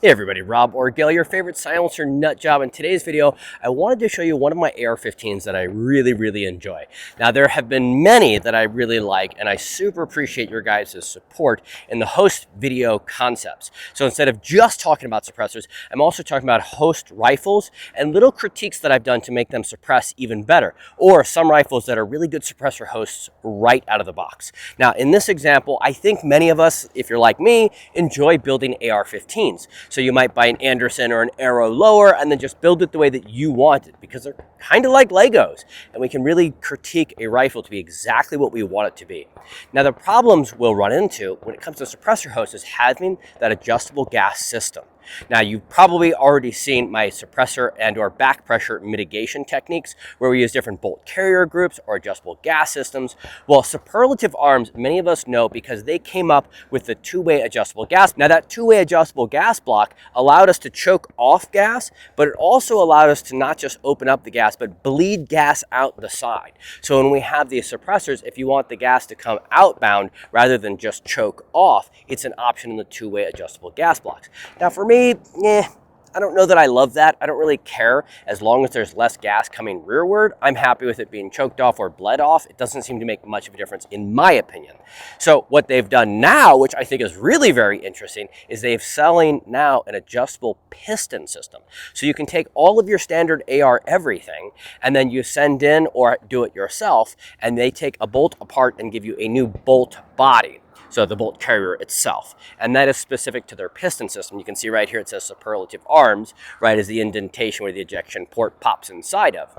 Hey everybody, Rob Orgel, your favorite silencer nut job. In today's video, I wanted to show you one of my AR-15s that I really enjoy. Now, there have been many that I really like, and I super appreciate your guys' support in the host video concepts. So instead of just talking about suppressors, I'm also talking about host rifles and little critiques that I've done to make them suppress even better, or some rifles that are really good suppressor hosts right out of the box. Now, in this example, I think many of us, if you're like me, enjoy building AR-15s. So you might buy an Anderson or an Arrow lower and then just build it the way that you want it, because they're kind of like Legos, and we can really critique a rifle to be exactly what we want it to be. Now, the problems we'll run into when it comes to suppressor hosts is having that adjustable gas system. Now, you've probably already seen my suppressor and or back pressure mitigation techniques where we use different bolt carrier groups or adjustable gas systems. Well, Superlative Arms, many of us know because they came up with the two-way adjustable gas. Now, that two-way adjustable gas block allowed us to choke off gas, but it also allowed us to not just open up the gas, but bleed gas out the side. So when we have these suppressors, if you want the gas to come outbound rather than just choke off, it's an option in the two-way adjustable gas blocks. Now, for me, I don't know that I love that. I don't really care. As long as there's less gas coming rearward, I'm happy with it being choked off or bled off. It doesn't seem to make much of a difference in my opinion. So what they've done now, which I think is really very interesting, is they've selling now an adjustable piston system. So you can take all of your standard AR everything, and then you send in or do it yourself, and they take a bolt apart and give you a new bolt body. So the bolt carrier itself, and that is specific to their piston system. You can see right here it says Superlative Arms, right as the indentation where the ejection port pops inside of.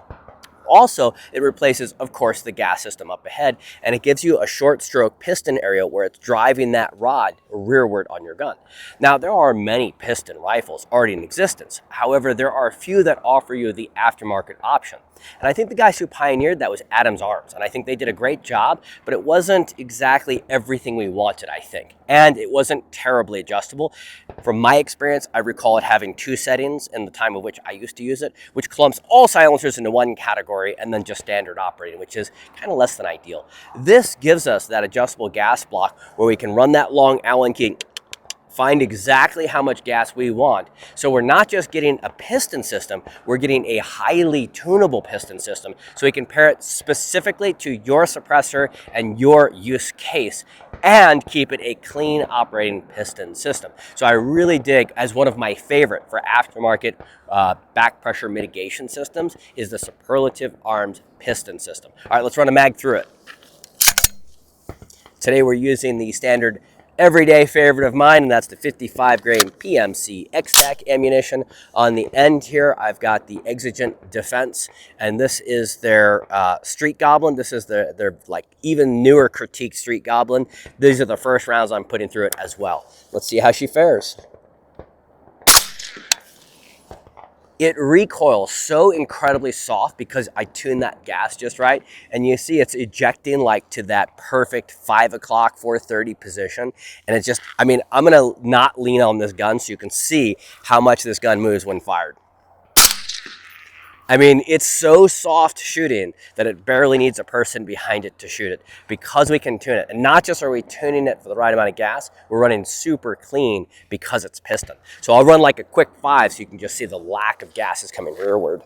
Also, it replaces, of course, the gas system up ahead, and it gives you a short stroke piston area where it's driving that rod rearward on your gun. Now, there are many piston rifles already in existence. However, there are a few that offer you the aftermarket option. And I think the guys who pioneered that was Adams Arms, and I think they did a great job, but it wasn't exactly everything we wanted, I think. And it wasn't terribly adjustable. From my experience, I recall it having two settings in the time of which I used to use it, which clumps all silencers into one category and then just standard operating, which is kind of less than ideal. This gives us that adjustable gas block where we can run that long Allen key, find exactly how much gas we want. So we're not just getting a piston system, we're getting a highly tunable piston system. So we can pair it specifically to your suppressor and your use case and keep it a clean operating piston system. So I really dig, as one of my favorite for aftermarket back pressure mitigation systems, is the Superlative Arms piston system. All right, let's run a mag through it. Today we're using the standard everyday favorite of mine, and that's the 55 grain PMC X-Tac ammunition. On the end here, I've got the Exigent Defense, and this is their Street Goblin. This is their like even newer critique Street Goblin. These are the first rounds I'm putting through it as well. Let's see how she fares. It recoils so incredibly soft because I tuned that gas just right. And you see it's ejecting like to that perfect 5 o'clock, 4:30 position. And it's just, I mean, I'm gonna not lean on this gun so you can see how much this gun moves when fired. I mean, it's so soft shooting that it barely needs a person behind it to shoot it because we can tune it. And not just are we tuning it for the right amount of gas, we're running super clean because it's piston. So I'll run like a quick 5 so you can just see the lack of gas is coming rearward.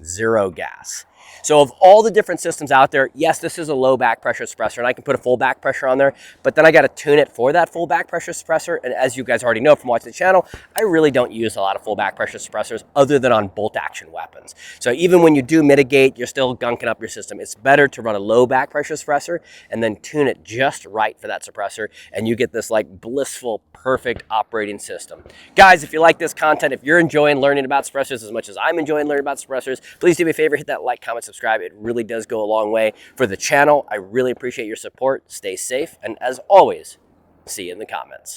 Zero gas. So of all the different systems out there, yes, this is a low back pressure suppressor, and I can put a full back pressure on there, but then I got to tune it for that full back pressure suppressor. And as you guys already know from watching the channel, I really don't use a lot of full back pressure suppressors other than on bolt action weapons. So even when you do mitigate, you're still gunking up your system. It's better to run a low back pressure suppressor and then tune it just right for that suppressor, and you get this like blissful, perfect operating system. Guys, if you like this content, if you're enjoying learning about suppressors as much as I'm enjoying learning about suppressors, please do me a favor, hit that like, comment, subscribe. It really does go a long way for the channel. I really appreciate your support. Stay safe, and as always, see you in the comments.